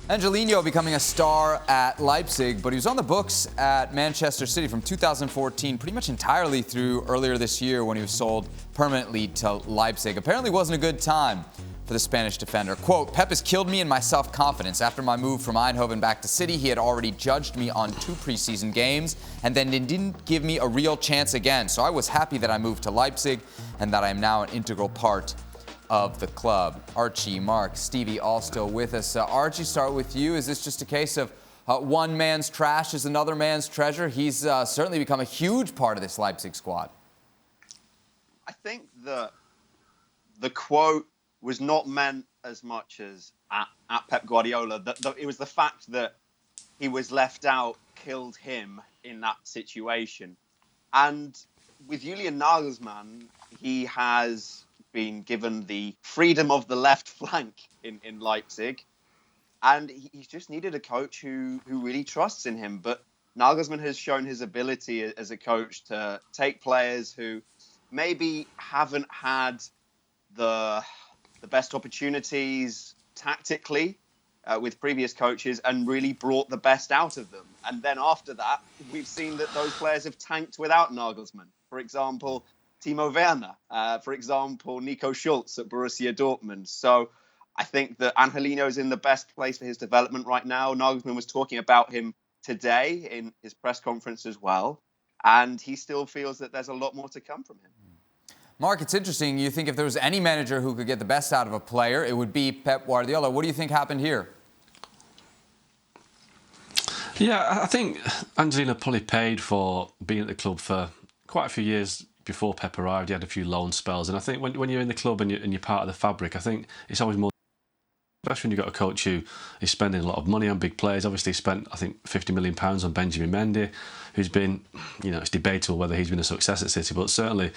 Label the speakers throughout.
Speaker 1: Angeliño becoming a star at Leipzig, but he was on the books at Manchester City from 2014 pretty much entirely through earlier this year when he was sold permanently to Leipzig. Apparently wasn't a good time for the Spanish defender. Quote, Pep has killed me in my self-confidence. After my move from Eindhoven back to City, he had already judged me on 2 preseason games and then didn't give me a real chance again. So I was happy that I moved to Leipzig and that I am now an integral part of the club. Archie, Mark, Stevie all still with us. Archie, start with you. Is this just a case of one man's trash is another man's treasure? He's certainly become a huge part of this Leipzig squad.
Speaker 2: I think the quote was not meant as much as at Pep Guardiola. It was the fact that he was left out killed him in that situation. And with Julian Nagelsmann, he has been given the freedom of the left flank in Leipzig, and he's just needed a coach who really trusts in him. But Nagelsmann has shown his ability as a coach to take players who maybe haven't had the best opportunities tactically with previous coaches and really brought the best out of them. And then after that, we've seen that those players have tanked without Nagelsmann. For example, Timo Werner, for example, Nico Schulz at Borussia Dortmund. So I think that Angeliño is in the best place for his development right now. Nagelsmann was talking about him today in his press conference as well. And he still feels that there's a lot more to come from him.
Speaker 1: Mark, it's interesting. You think if there was any manager who could get the best out of a player, it would be Pep Guardiola. What do you think happened here?
Speaker 3: Yeah, I think Angeliño probably paid for being at the club for quite a few years before Pep arrived. He had a few loan spells. And I think when you're in the club and you're part of the fabric, I think it's always more, especially when you've got a coach who is spending a lot of money on big players. Obviously, he spent, I think, £50 million on Benjamin Mendy, who's been, it's debatable whether he's been a success at City, but certainly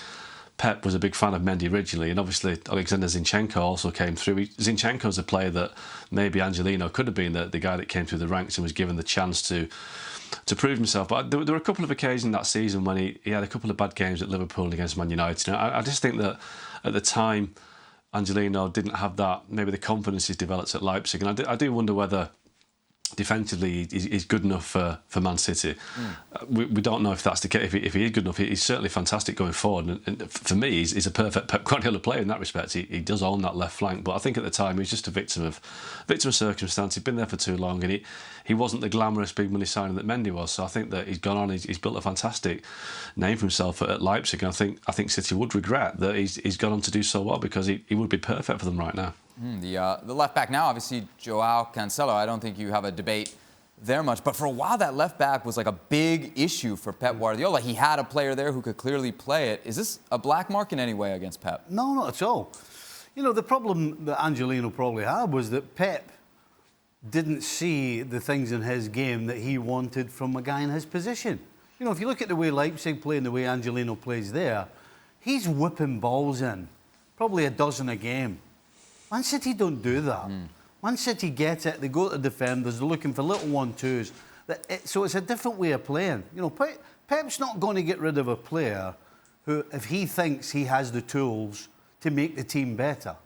Speaker 3: Pep was a big fan of Mendy originally, and obviously Alexander Zinchenko also came through. Zinchenko's a player that maybe Angeliño could have been the guy that came through the ranks and was given the chance to prove himself. But there were a couple of occasions that season when he had a couple of bad games at Liverpool and against Man United. And I just think that at the time, Angeliño didn't have that, maybe the confidence he's developed at Leipzig. And I do wonder whether defensively he's good enough for Man City. We don't know if that's the case. If he is good enough, he's certainly fantastic going forward. And for me, he's a perfect Pep Guardiola player in that respect. He does own that left flank. But I think at the time he was just a victim of circumstance. He'd been there for too long, and he wasn't the glamorous big money signing that Mendy was. So I think that he's gone on. He's built a fantastic name for himself at Leipzig. And I think City would regret that he's gone on to do so well, because he would be perfect for them right now.
Speaker 1: The left back now, obviously, Joao Cancelo. I don't think you have a debate there much. But for a while, that left back was like a big issue for Pep Guardiola. He had a player there who could clearly play it. Is this a black mark in any way against Pep?
Speaker 4: No, not at all. The problem that Angeliño probably had was that Pep didn't see the things in his game that he wanted from a guy in his position. If you look at the way Leipzig play and the way Angeliño plays there, he's whipping balls in, probably a dozen a game. Man City don't do that. Man City get it, they go to the defenders, they're looking for little 1-2s. So it's a different way of playing. Pep's not going to get rid of a player who, if he thinks he has the tools to make the team better.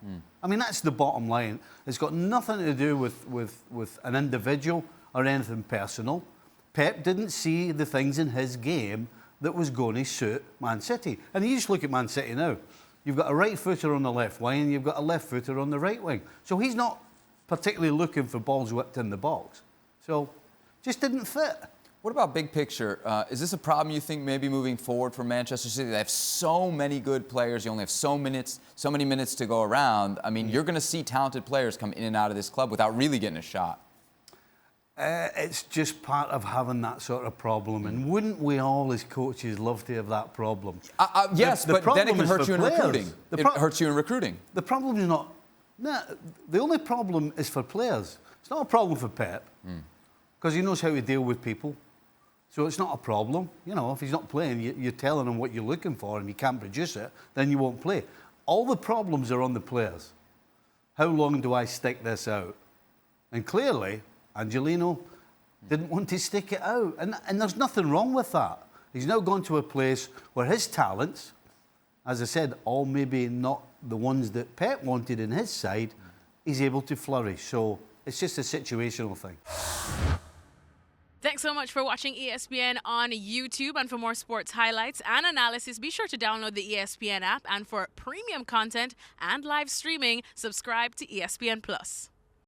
Speaker 4: I mean, that's the bottom line. It's got nothing to do with an individual or anything personal. Pep didn't see the things in his game that was going to suit Man City. And you just look at Man City now. You've got a right footer on the left wing and you've got a left footer on the right wing. So he's not particularly looking for balls whipped in the box. So just didn't fit.
Speaker 1: What about big picture? Is this a problem you think maybe moving forward for Manchester City? They have so many good players. You only have so many minutes to go around. I mean, you're going to see talented players come in and out of this club without really getting a shot.
Speaker 4: It's just part of having that sort of problem. And wouldn't we all, as coaches, love to have that problem?
Speaker 1: Yes, but then it can hurt you in recruiting. It hurts you in recruiting.
Speaker 4: The problem is not... No, the only problem is for players. It's not a problem for Pep, because he knows how to deal with people. So it's not a problem. If he's not playing, you're telling him what you're looking for and he can't produce it, then you won't play. All the problems are on the players. How long do I stick this out? And clearly, Angeliño didn't want to stick it out. And there's nothing wrong with that. He's now gone to a place where his talents, as I said, all maybe not the ones that Pep wanted in his side, he's able to flourish. So It's just a situational thing.
Speaker 5: Thanks so much for watching ESPN on YouTube. And for more sports highlights and analysis, be sure to download the ESPN app. And for premium content and live streaming, subscribe to ESPN Plus.